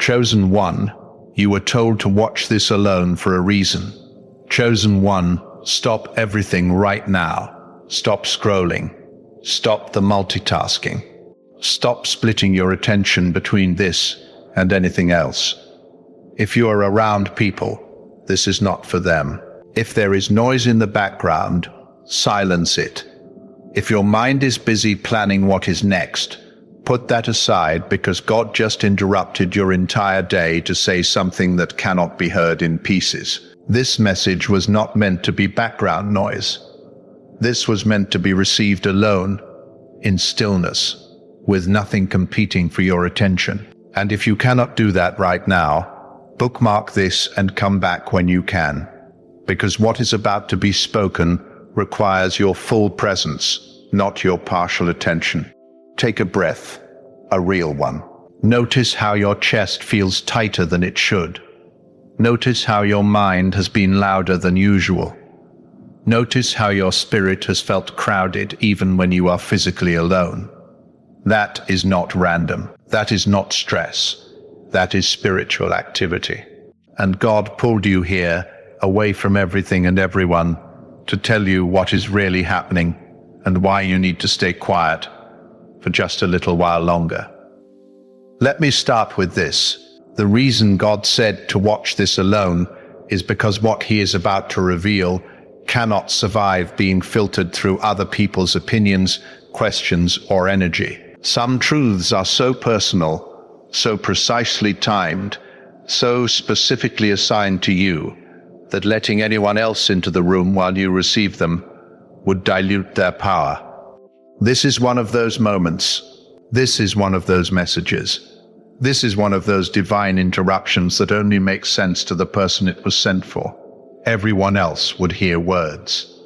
Chosen one, you were told to watch this alone for a reason. Chosen one, stop everything right now. Stop scrolling. Stop the multitasking. Stop splitting your attention between this and anything else. If you are around people, this is not for them. If there is noise in the background, silence it. If your mind is busy planning what is next, put that aside, because God just interrupted your entire day to say something that cannot be heard in pieces. This message was not meant to be background noise. This was meant to be received alone, in stillness, with nothing competing for your attention. And if you cannot do that right now, bookmark this and come back when you can, because what is about to be spoken requires your full presence, not your partial attention. Take a breath, a real one. Notice how your chest feels tighter than it should. Notice how your mind has been louder than usual. Notice how your spirit has felt crowded even when you are physically alone. That is not random. That is not stress. That is spiritual activity. And God pulled you here, away from everything and everyone, to tell you what is really happening and why you need to stay quiet for just a little while longer. Let me start with this. The reason God said to watch this alone is because what He is about to reveal cannot survive being filtered through other people's opinions, questions, or energy. Some truths are so personal, so precisely timed, so specifically assigned to you, that letting anyone else into the room while you receive them would dilute their power. This is one of those moments. This is one of those messages. This is one of those divine interruptions that only make sense to the person it was sent for. Everyone else would hear words,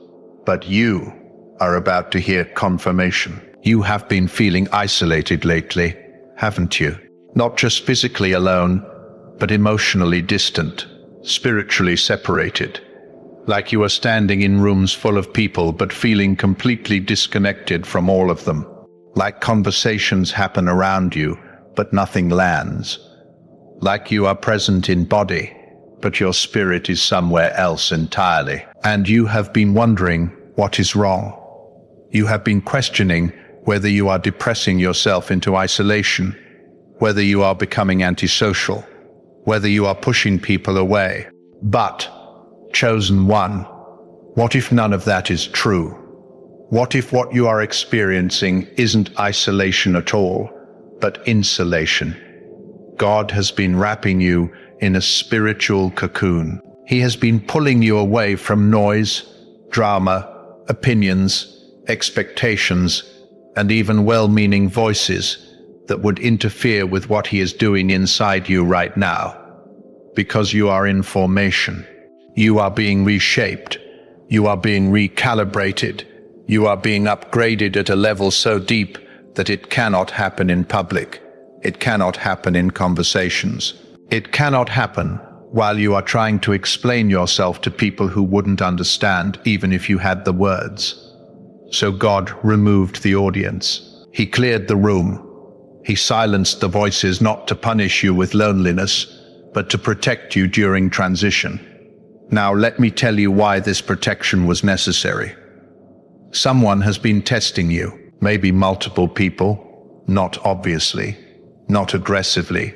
but you are about to hear confirmation. You have been feeling isolated lately, haven't you? Not just physically alone, but emotionally distant, spiritually separated. Like you are standing in rooms full of people but feeling completely disconnected from all of them. Like conversations happen around you, but nothing lands. Like you are present in body, but your spirit is somewhere else entirely. And you have been wondering what is wrong. You have been questioning whether you are depressing yourself into isolation, whether you are becoming antisocial, whether you are pushing people away. But, chosen one, what if none of that is true? What if what you are experiencing isn't isolation at all, but insulation? God has been wrapping you in a spiritual cocoon. He has been pulling you away from noise, drama, opinions, expectations, and even well-meaning voices that would interfere with what He is doing inside you right now. Because you are in formation. You are being reshaped. You are being recalibrated. You are being upgraded at a level so deep that it cannot happen in public. It cannot happen in conversations. It cannot happen while you are trying to explain yourself to people who wouldn't understand even if you had the words. So God removed the audience. He cleared the room. He silenced the voices not to punish you with loneliness, but to protect you during transition. Now let me tell you why this protection was necessary. Someone has been testing you, maybe multiple people, not obviously, not aggressively,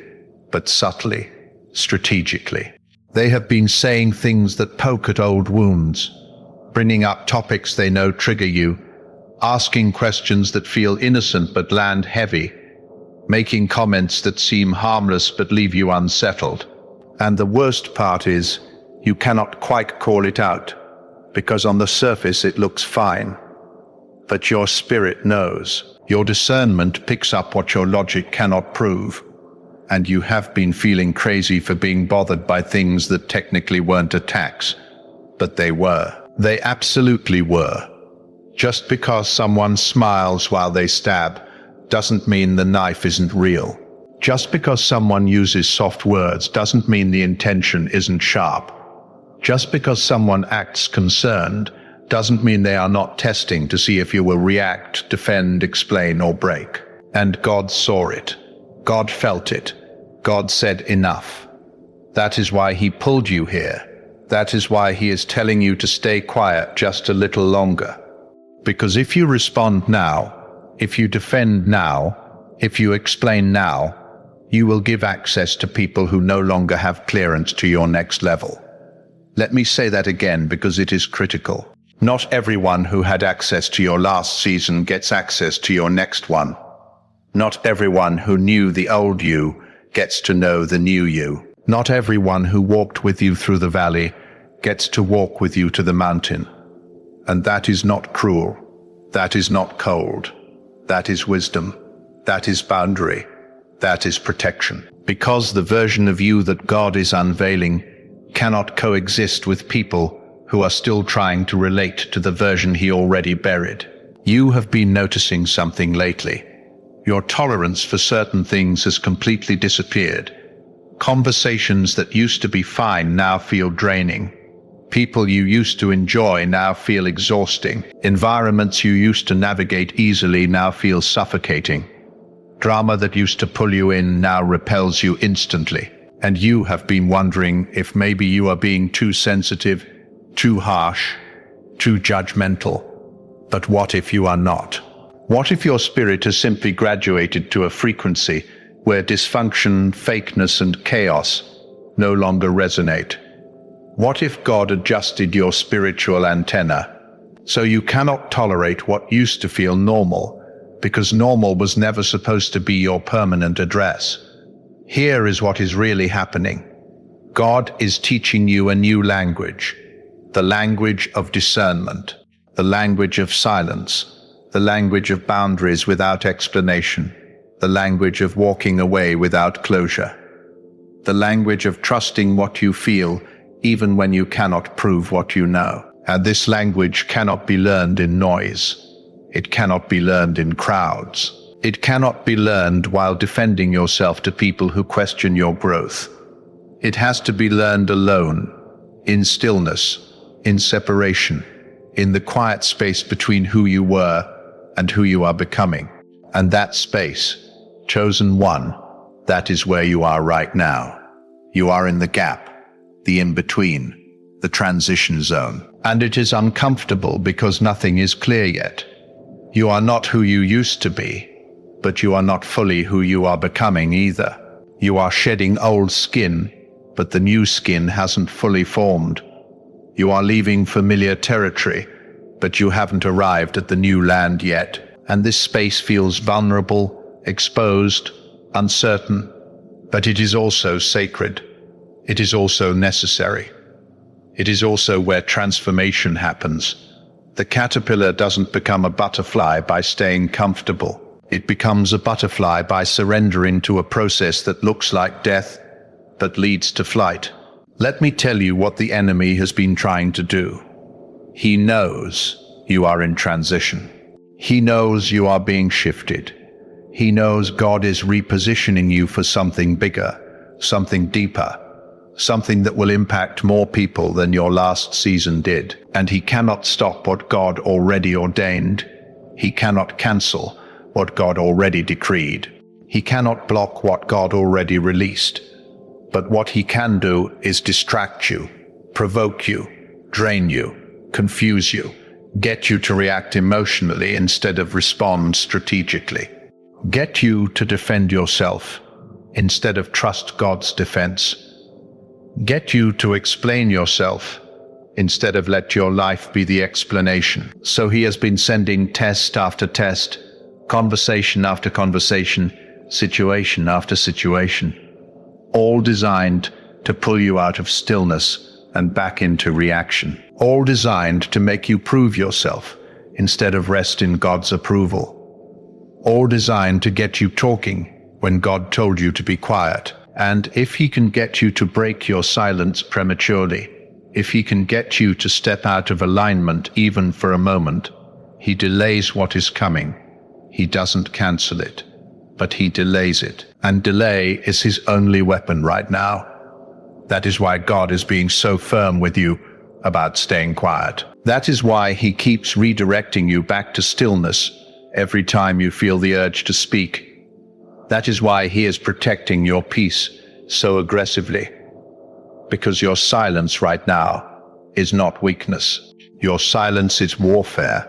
but subtly, strategically. They have been saying things that poke at old wounds, bringing up topics they know trigger you, asking questions that feel innocent but land heavy, making comments that seem harmless but leave you unsettled. And the worst part is, you cannot quite call it out, because on the surface it looks fine. But your spirit knows. Your discernment picks up what your logic cannot prove. And you have been feeling crazy for being bothered by things that technically weren't attacks, but they were. They absolutely were. Just because someone smiles while they stab doesn't mean the knife isn't real. Just because someone uses soft words doesn't mean the intention isn't sharp. Just because someone acts concerned doesn't mean they are not testing to see if you will react, defend, explain, or break. And God saw it. God felt it. God said enough. That is why he pulled you here. That is why he is telling you to stay quiet just a little longer. Because if you respond now, if you defend now, if you explain now, you will give access to people who no longer have clearance to your next level. Let me say that again because it is critical. Not everyone who had access to your last season gets access to your next one. Not everyone who knew the old you gets to know the new you. Not everyone who walked with you through the valley gets to walk with you to the mountain. And that is not cruel. That is not cold. That is wisdom. That is boundary. That is protection. Because the version of you that God is unveiling cannot coexist with people who are still trying to relate to the version he already buried. You have been noticing something lately. Your tolerance for certain things has completely disappeared. Conversations that used to be fine now feel draining. People you used to enjoy now feel exhausting. Environments you used to navigate easily now feel suffocating. Drama that used to pull you in now repels you instantly. And you have been wondering if maybe you are being too sensitive, too harsh, too judgmental. But what if you are not? What if your spirit has simply graduated to a frequency where dysfunction, fakeness, and chaos no longer resonate? What if God adjusted your spiritual antenna so you cannot tolerate what used to feel normal, because normal was never supposed to be your permanent address? Here is what is really happening. God is teaching you a new language, the language of discernment, the language of silence, the language of boundaries without explanation, the language of walking away without closure, the language of trusting what you feel even when you cannot prove what you know. And this language cannot be learned in noise. It cannot be learned in crowds. It cannot be learned while defending yourself to people who question your growth. It has to be learned alone, in stillness, in separation, in the quiet space between who you were and who you are becoming. And that space, chosen one, that is where you are right now. You are in the gap, the in-between, the transition zone. And it is uncomfortable because nothing is clear yet. You are not who you used to be, but you are not fully who you are becoming either. You are shedding old skin, but the new skin hasn't fully formed. You are leaving familiar territory, but you haven't arrived at the new land yet. And this space feels vulnerable, exposed, uncertain, but it is also sacred. It is also necessary. It is also where transformation happens. The caterpillar doesn't become a butterfly by staying comfortable. It becomes a butterfly by surrendering to a process that looks like death, but leads to flight. Let me tell you what the enemy has been trying to do. He knows you are in transition. He knows you are being shifted. He knows God is repositioning you for something bigger, something deeper, something that will impact more people than your last season did. And he cannot stop what God already ordained. He cannot cancel what God already decreed. He cannot block what God already released. But what he can do is distract you, provoke you, drain you, confuse you, get you to react emotionally instead of respond strategically, get you to defend yourself instead of trust God's defense, get you to explain yourself instead of let your life be the explanation. So he has been sending test after test, conversation after conversation, situation after situation, all designed to pull you out of stillness and back into reaction, all designed to make you prove yourself instead of rest in God's approval, all designed to get you talking when God told you to be quiet. And if he can get you to break your silence prematurely, if he can get you to step out of alignment even for a moment, he delays what is coming. He doesn't cancel it, but he delays it. And delay is his only weapon right now. That is why God is being so firm with you about staying quiet. That is why he keeps redirecting you back to stillness every time you feel the urge to speak. That is why he is protecting your peace so aggressively? Because your silence right now is not weakness. Your silence is warfare.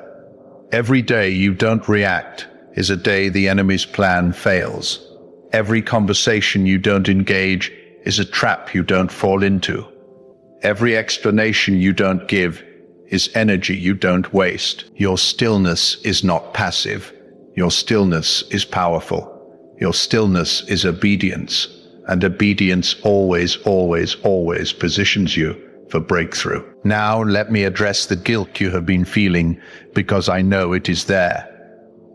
Every day you don't react is a day the enemy's plan fails. Every conversation you don't engage is a trap you don't fall into. Every explanation you don't give is energy you don't waste. Your stillness is not passive. Your stillness is powerful. Your stillness is obedience, and obedience always, always, always positions you for breakthrough. Now let me address the guilt you have been feeling, because I know it is there.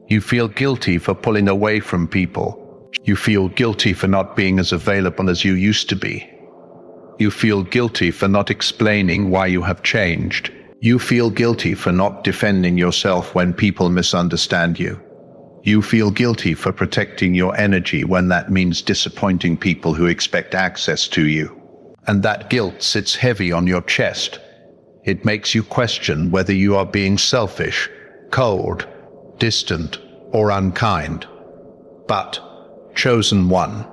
You feel guilty for pulling away from people. You feel guilty for not being as available as you used to be. You feel guilty for not explaining why you have changed. You feel guilty for not defending yourself when people misunderstand you. You feel guilty for protecting your energy when that means disappointing people who expect access to you. And that guilt sits heavy on your chest. It makes you question whether you are being selfish, cold, distant, or unkind. But, chosen one,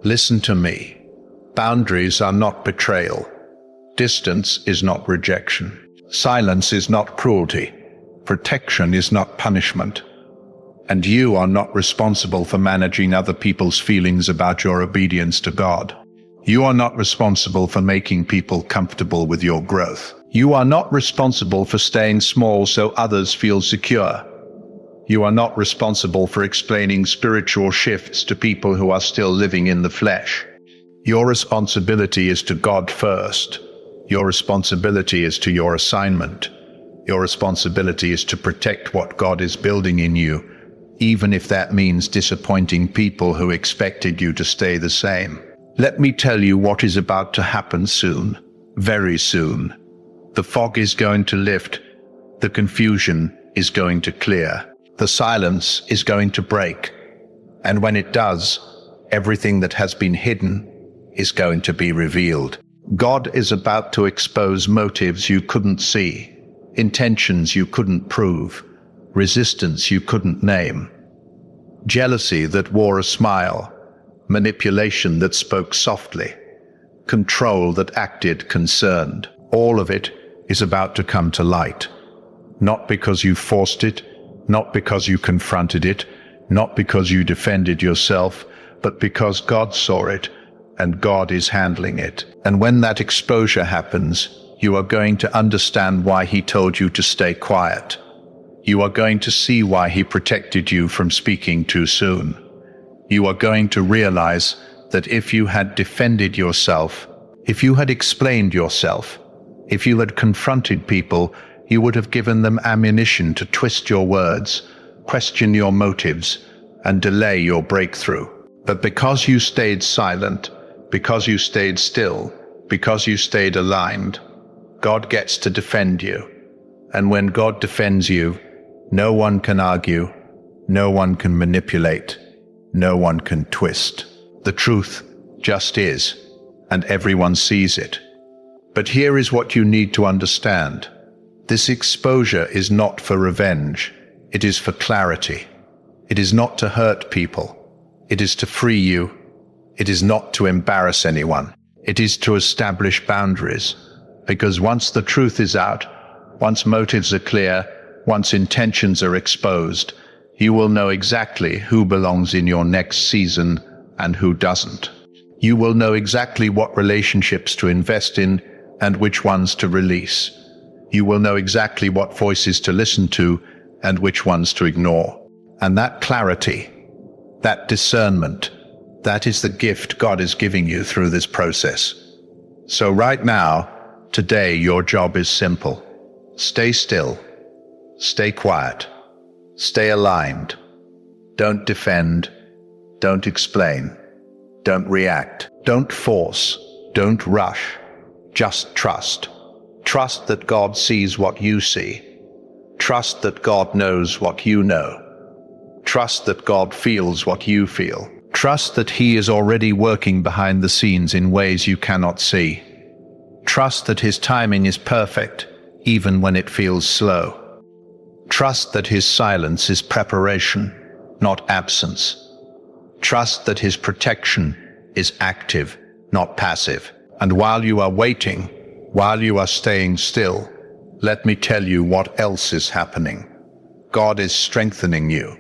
listen to me. Boundaries are not betrayal. Distance is not rejection. Silence is not cruelty. Protection is not punishment. And you are not responsible for managing other people's feelings about your obedience to God. You are not responsible for making people comfortable with your growth. You are not responsible for staying small so others feel secure. You are not responsible for explaining spiritual shifts to people who are still living in the flesh. Your responsibility is to God first. Your responsibility is to your assignment. Your responsibility is to protect what God is building in you, even if that means disappointing people who expected you to stay the same. Let me tell you what is about to happen soon, very soon. The fog is going to lift. The confusion is going to clear. The silence is going to break. And when it does, everything that has been hidden is going to be revealed. God is about to expose motives you couldn't see, intentions you couldn't prove, resistance you couldn't name, jealousy that wore a smile, manipulation that spoke softly, control that acted concerned. All of it is about to come to light. Not because you forced it, not because you confronted it, not because you defended yourself, but because God saw it, and God is handling it. And when that exposure happens, you are going to understand why He told you to stay quiet. You are going to see why He protected you from speaking too soon. You are going to realize that if you had defended yourself, if you had explained yourself, if you had confronted people, you would have given them ammunition to twist your words, question your motives, and delay your breakthrough. But because you stayed silent, because you stayed still, because you stayed aligned, God gets to defend you. And when God defends you, no one can argue, no one can manipulate, no one can twist. The truth just is, and everyone sees it. But here is what you need to understand. This exposure is not for revenge. It is for clarity. It is not to hurt people. It is to free you. It is not to embarrass anyone. It is to establish boundaries. Because once the truth is out, once motives are clear, once intentions are exposed, you will know exactly who belongs in your next season and who doesn't. You will know exactly what relationships to invest in and which ones to release. You will know exactly what voices to listen to and which ones to ignore. And that clarity, that discernment, that is the gift God is giving you through this process. So right now, today, your job is simple. Stay still. Stay quiet. Stay aligned. Don't defend. Don't explain. Don't react. Don't force. Don't rush. Just trust. Trust that God sees what you see. Trust that God knows what you know. Trust that God feels what you feel. Trust that He is already working behind the scenes in ways you cannot see. Trust that His timing is perfect, even when it feels slow. Trust that His silence is preparation, not absence. Trust that His protection is active, not passive. And while you are waiting, while you are staying still, let me tell you what else is happening. God is strengthening you.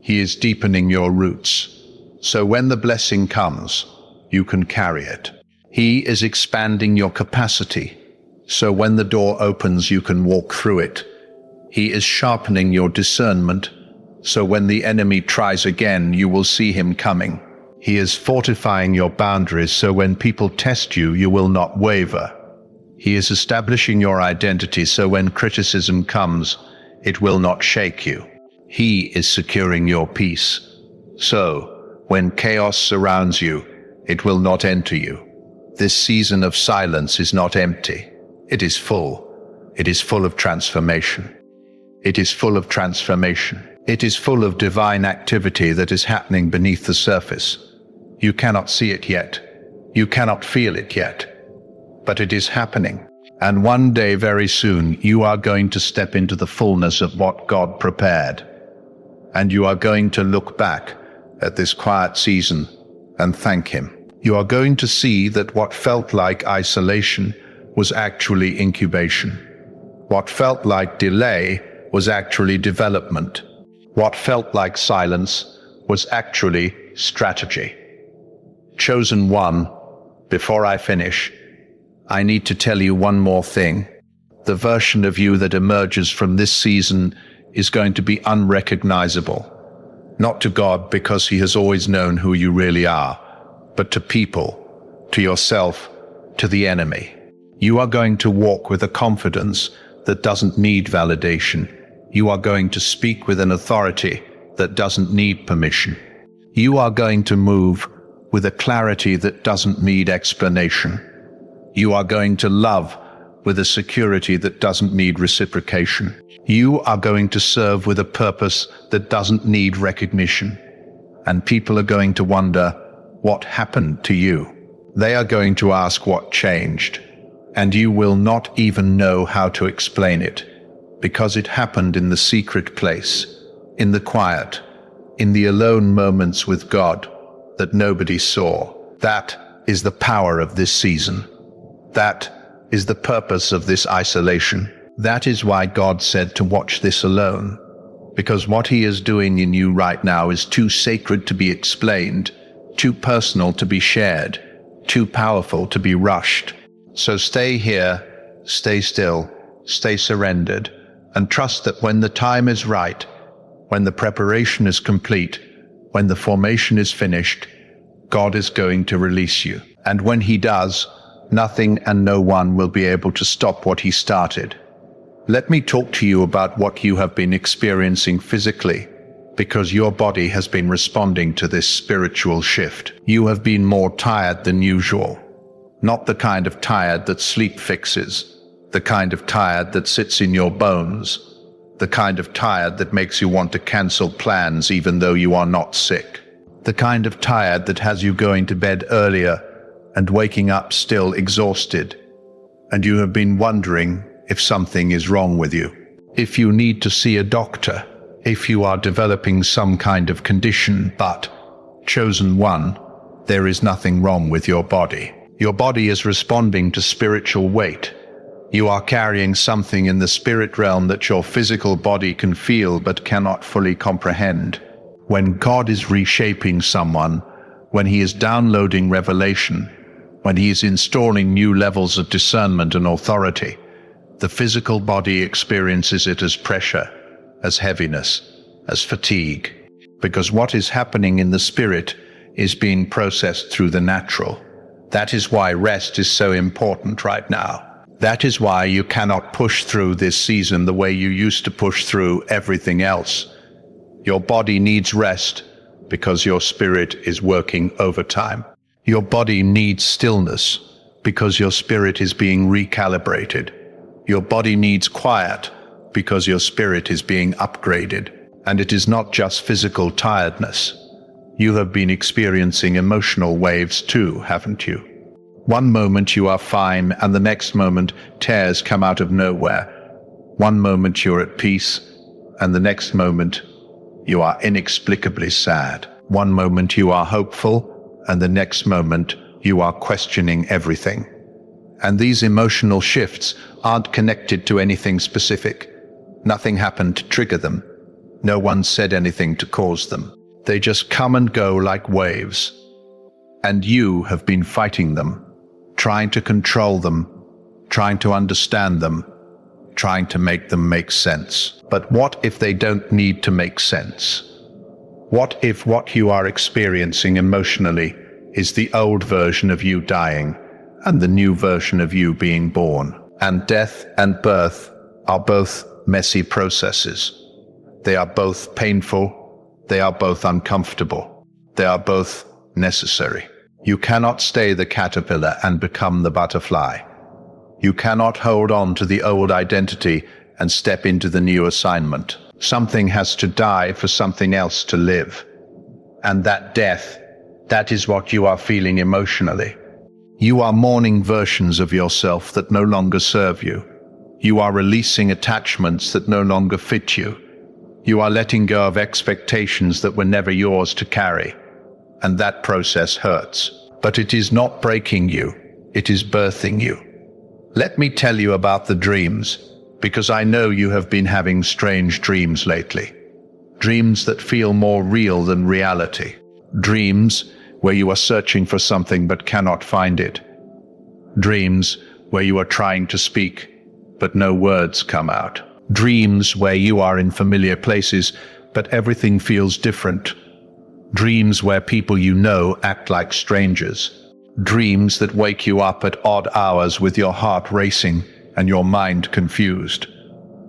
He is deepening your roots. So when the blessing comes, you can carry it. He is expanding your capacity. So when the door opens, you can walk through it. He is sharpening your discernment. So when the enemy tries again, you will see him coming. He is fortifying your boundaries. So when people test you, you will not waver. He is establishing your identity. So when criticism comes, it will not shake you. He is securing your peace. So when chaos surrounds you, it will not enter you. This season of silence is not empty. It is full. It is full of transformation. It is full of transformation. It is full of divine activity that is happening beneath the surface. You cannot see it yet. You cannot feel it yet. But it is happening. And one day, very soon, you are going to step into the fullness of what God prepared. And you are going to look back at this quiet season and thank Him. You are going to see that what felt like isolation was actually incubation. What felt like delay was actually development. What felt like silence was actually strategy. Chosen one, before I finish, I need to tell you one more thing. The version of you that emerges from this season is going to be unrecognizable. Not to God, because He has always known who you really are, but to people, to yourself, to the enemy. You are going to walk with a confidence that doesn't need validation. You are going to speak with an authority that doesn't need permission. You are going to move with a clarity that doesn't need explanation. You are going to love with a security that doesn't need reciprocation. You are going to serve with a purpose that doesn't need recognition. And people are going to wonder, what happened to you? They are going to ask what changed. And you will not even know how to explain it, because it happened in the secret place, in the quiet, in the alone moments with God that nobody saw. That is the power of this season. That is the purpose of this isolation. That is why God said to watch this alone, because what He is doing in you right now is too sacred to be explained, too personal to be shared, too powerful to be rushed. So stay here, stay still, stay surrendered, and trust that when the time is right, when the preparation is complete, when the formation is finished, God is going to release you. And when He does, nothing and no one will be able to stop what He started. Let me talk to you about what you have been experiencing physically, because your body has been responding to this spiritual shift. You have been more tired than usual. Not the kind of tired that sleep fixes, the kind of tired that sits in your bones, the kind of tired that makes you want to cancel plans even though you are not sick, the kind of tired that has you going to bed earlier and waking up still exhausted, and you have been wondering if something is wrong with you, if you need to see a doctor, if you are developing some kind of condition. But, chosen one, there is nothing wrong with your body. Your body is responding to spiritual weight. You are carrying something in the spirit realm that your physical body can feel but cannot fully comprehend. When God is reshaping someone, when He is downloading revelation, when He is installing new levels of discernment and authority, the physical body experiences it as pressure, as heaviness, as fatigue, because what is happening in the spirit is being processed through the natural. That is why rest is so important right now. That is why you cannot push through this season the way you used to push through everything else. Your body needs rest because your spirit is working overtime. Your body needs stillness because your spirit is being recalibrated. Your body needs quiet because your spirit is being upgraded. And it is not just physical tiredness. You have been experiencing emotional waves too, haven't you? One moment you are fine, and the next moment tears come out of nowhere. One moment you're at peace, and the next moment you are inexplicably sad. One moment you are hopeful, and the next moment You are questioning everything. And these emotional shifts aren't connected to anything specific. Nothing happened to trigger them. No one said anything to cause them. They just come and go like waves. And you have been fighting them, trying to control them, trying to understand them, trying to make them make sense. But what if they don't need to make sense? What if what you are experiencing emotionally is the old version of you dying and the new version of you being born? And death and birth are both messy processes. They are both painful. They are both uncomfortable. They are both necessary. You cannot stay the caterpillar and become the butterfly. You cannot hold on to the old identity and step into the new assignment. Something has to die for something else to live. And that death, that is what you are feeling emotionally. You are mourning versions of yourself that no longer serve you. You are releasing attachments that no longer fit you. You are letting go of expectations that were never yours to carry. And that process hurts. But it is not breaking you. It is birthing you. Let me tell you about the dreams, because I know you have been having strange dreams lately. Dreams that feel more real than reality. Dreams where you are searching for something but cannot find it. Dreams where you are trying to speak, but no words come out. Dreams where you are in familiar places, but everything feels different. Dreams where people you know act like strangers. Dreams that wake you up at odd hours with your heart racing and your mind confused.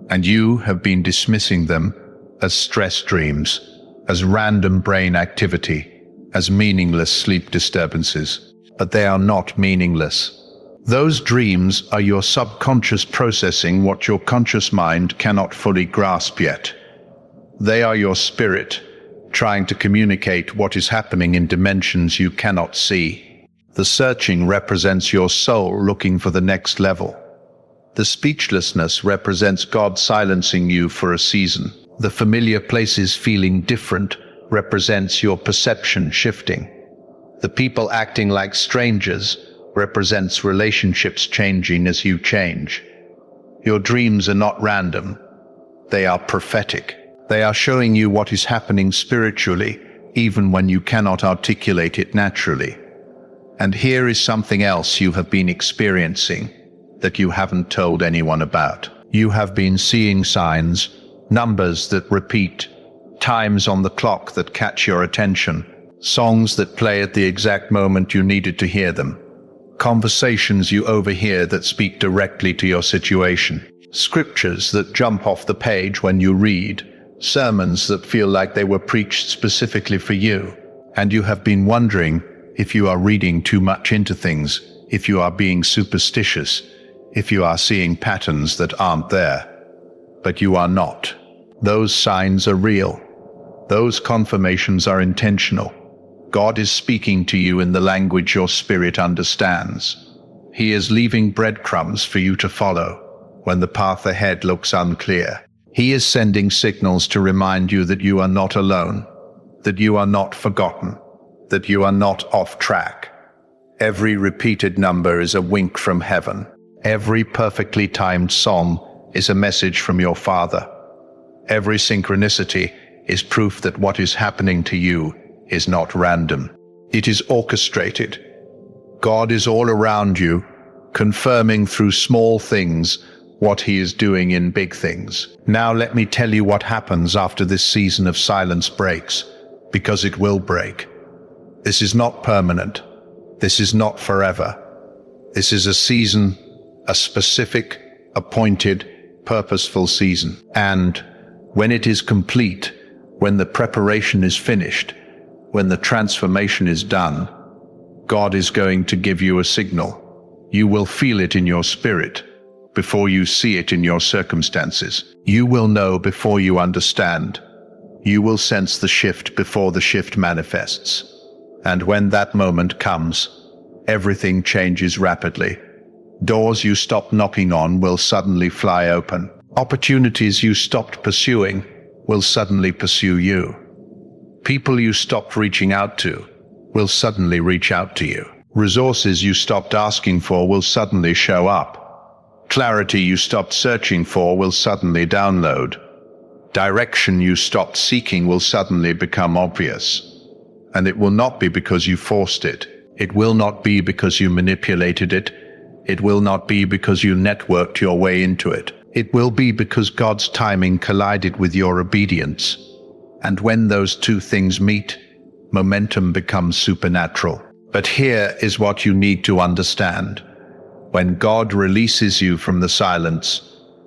And you have been dismissing them as stress dreams, as random brain activity, as meaningless sleep disturbances. But they are not meaningless. Those dreams are your subconscious processing what your conscious mind cannot fully grasp yet. They are your spirit trying to communicate what is happening in dimensions you cannot see. The searching represents your soul looking for the next level. The speechlessness represents God silencing you for a season. The familiar places feeling different represents your perception shifting. The people acting like strangers represents relationships changing as you change. Your dreams are not random. They are prophetic. They are showing you what is happening spiritually, even when you cannot articulate it naturally. And here is something else you have been experiencing that you haven't told anyone about. You have been seeing signs, numbers that repeat, times on the clock that catch your attention, songs that play at the exact moment you needed to hear them, conversations you overhear that speak directly to your situation, scriptures that jump off the page when you read, sermons that feel like they were preached specifically for you. And you have been wondering if you are reading too much into things, if you are being superstitious, if you are seeing patterns that aren't there. But you are not. Those signs are real. Those confirmations are intentional. God is speaking to you in the language your spirit understands. He is leaving breadcrumbs for you to follow when the path ahead looks unclear. He is sending signals to remind you that you are not alone, that you are not forgotten, that you are not off track. Every repeated number is a wink from heaven. Every perfectly timed song is a message from your Father. Every synchronicity is proof that what is happening to you is not random. It is orchestrated. God is all around you, confirming through small things what He is doing in big things. Now let me tell you what happens after this season of silence breaks, because it will break. This is not permanent. This is not forever. This is a season, a specific, appointed, purposeful season. And when it is complete, when the preparation is finished, when the transformation is done, God is going to give you a signal. You will feel it in your spirit before you see it in your circumstances. You will know before you understand. You will sense the shift before the shift manifests. And when that moment comes, everything changes rapidly. Doors you stopped knocking on will suddenly fly open. Opportunities you stopped pursuing will suddenly pursue you. People you stopped reaching out to will suddenly reach out to you. Resources you stopped asking for will suddenly show up. Clarity you stopped searching for will suddenly download. Direction you stopped seeking will suddenly become obvious. And it will not be because you forced it. It will not be because you manipulated it. It will not be because you networked your way into it. It will be because God's timing collided with your obedience. And when those two things meet, momentum becomes supernatural. But here is what you need to understand. When God releases you from the silence,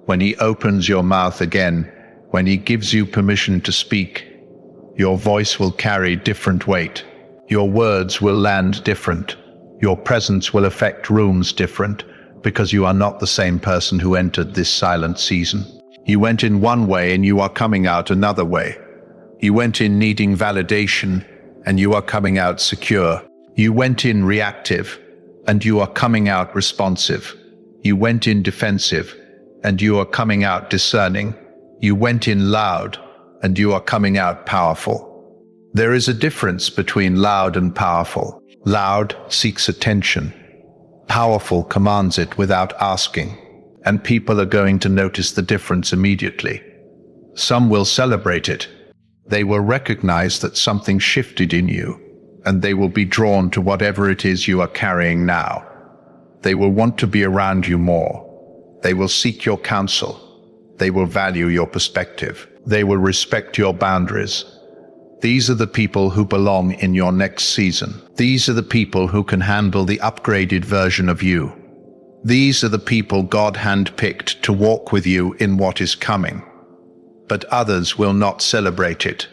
when He opens your mouth again, when He gives you permission to speak, your voice will carry different weight. Your words will land different. Your presence will affect rooms different, because you are not the same person who entered this silent season. You went in one way and you are coming out another way. You went in needing validation and you are coming out secure. You went in reactive and you are coming out responsive. You went in defensive and you are coming out discerning. You went in loud and you are coming out powerful. There is a difference between loud and powerful. Loud seeks attention. Powerful commands it without asking. And people are going to notice the difference immediately. Some will celebrate it. They will recognize that something shifted in you, and they will be drawn to whatever it is you are carrying now. They will want to be around you more. They will seek your counsel. They will value your perspective. They will respect your boundaries. These are the people who belong in your next season. These are the people who can handle the upgraded version of you. These are the people God handpicked to walk with you in what is coming. But others will not celebrate it.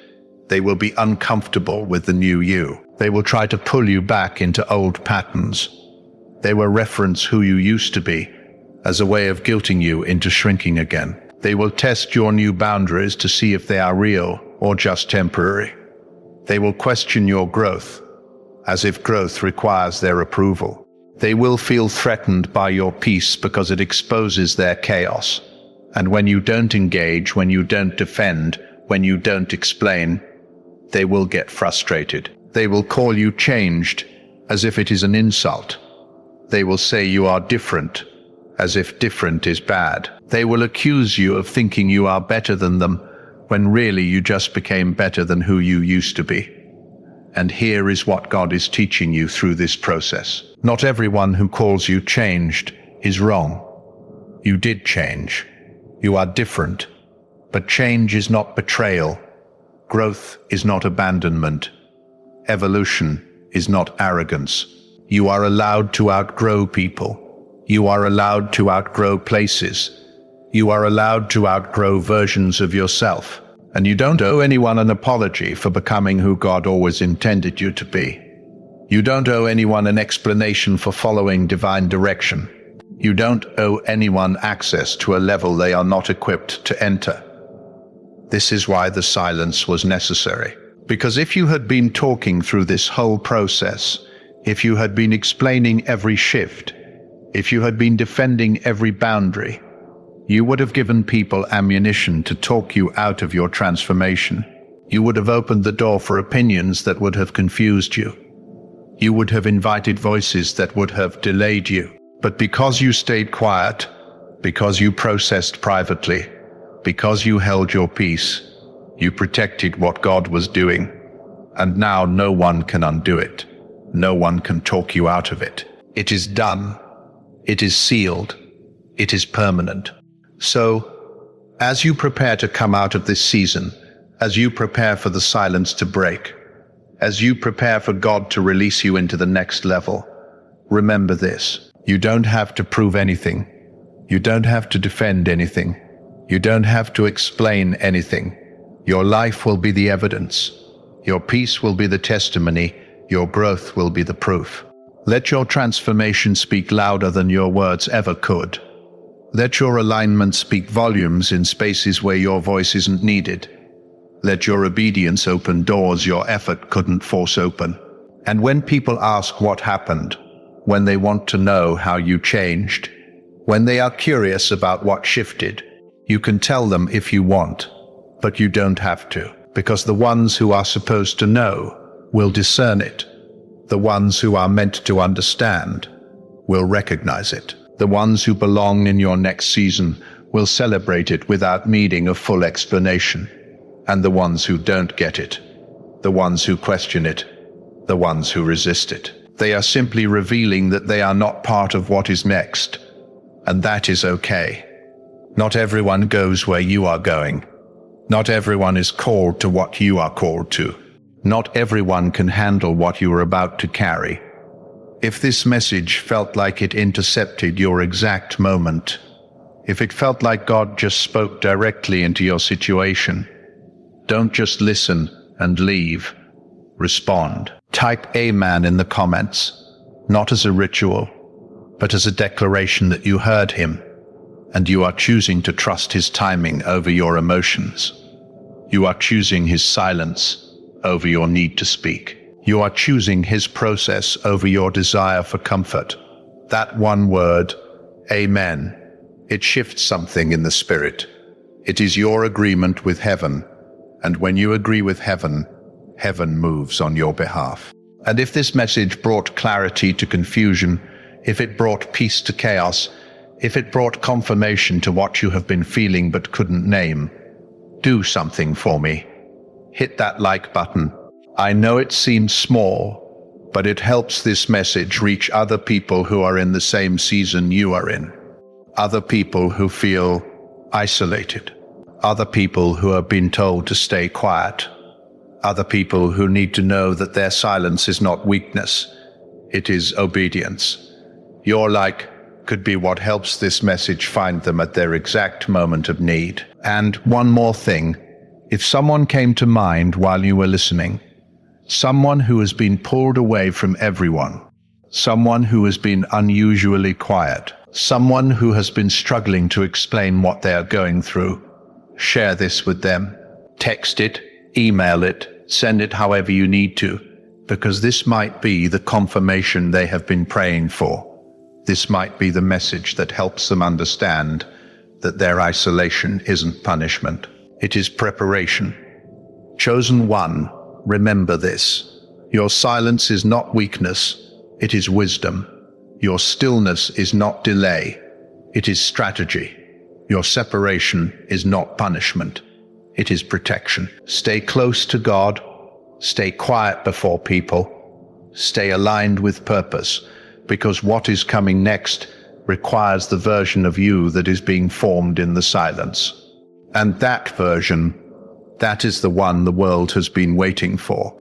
They will be uncomfortable with the new you. They will try to pull you back into old patterns. They will reference who you used to be as a way of guilting you into shrinking again. They will test your new boundaries to see if they are real or just temporary. They will question your growth, as if growth requires their approval. They will feel threatened by your peace because it exposes their chaos. And when you don't engage, when you don't defend, when you don't explain, they will get frustrated. They will call you changed, as if it is an insult. They will say you are different, as if different is bad. They will accuse you of thinking you are better than them, when really you just became better than who you used to be. And here is what God is teaching you through this process. Not everyone who calls you changed is wrong. You did change. You are different. But change is not betrayal. Growth is not abandonment. Evolution is not arrogance. You are allowed to outgrow people. You are allowed to outgrow places. You are allowed to outgrow versions of yourself. And you don't owe anyone an apology for becoming who God always intended you to be. You don't owe anyone an explanation for following divine direction. You don't owe anyone access to a level they are not equipped to enter. This is why the silence was necessary. Because if you had been talking through this whole process, if you had been explaining every shift, if you had been defending every boundary, you would have given people ammunition to talk you out of your transformation. You would have opened the door for opinions that would have confused you. You would have invited voices that would have delayed you. But because you stayed quiet, because you processed privately, because you held your peace, you protected what God was doing. And now no one can undo it. No one can talk you out of it. It is done. It is sealed. It is permanent. So, as you prepare to come out of this season, as you prepare for the silence to break, as you prepare for God to release you into the next level, remember this. You don't have to prove anything. You don't have to defend anything. You don't have to explain anything. Your life will be the evidence. Your peace will be the testimony. Your growth will be the proof. Let your transformation speak louder than your words ever could. Let your alignment speak volumes in spaces where your voice isn't needed. Let your obedience open doors your effort couldn't force open. And when people ask what happened, when they want to know how you changed, when they are curious about what shifted, you can tell them if you want, but you don't have to, because the ones who are supposed to know will discern it. The ones who are meant to understand will recognize it. The ones who belong in your next season will celebrate it without needing a full explanation. And the ones who don't get it, the ones who question it, the ones who resist it, they are simply revealing that they are not part of what is next. And that is okay. Not everyone goes where you are going. Not everyone is called to what you are called to. Not everyone can handle what you are about to carry. If this message felt like it intercepted your exact moment, if it felt like God just spoke directly into your situation, don't just listen and leave. Respond. Type Amen in the comments, not as a ritual, but as a declaration that you heard him, and you are choosing to trust his timing over your emotions. You are choosing his silence over your need to speak. You are choosing his process over your desire for comfort. That one word, Amen, it shifts something in the spirit. It is your agreement with heaven, and when you agree with heaven, heaven moves on your behalf. And if this message brought clarity to confusion, if it brought peace to chaos, if it brought confirmation to what you have been feeling but couldn't name, do something for me. Hit that like button. I know it seems small, but it helps this message reach other people who are in the same season you are in. Other people who feel isolated. Other people who have been told to stay quiet. Other people who need to know that their silence is not weakness, it is obedience. Your like could be what helps this message find them at their exact moment of need. And one more thing, if someone came to mind while you were listening, someone who has been pulled away from everyone, someone who has been unusually quiet, someone who has been struggling to explain what they are going through, share this with them. Text it, email it, send it however you need to, because this might be the confirmation they have been praying for. This might be the message that helps them understand that their isolation isn't punishment. It is preparation. Chosen one, remember this. Your silence is not weakness, it is wisdom. Your stillness is not delay, it is strategy. Your separation is not punishment, it is protection. Stay close to God, stay quiet before people, stay aligned with purpose, because what is coming next requires the version of you that is being formed in the silence. And that version, that is the one the world has been waiting for.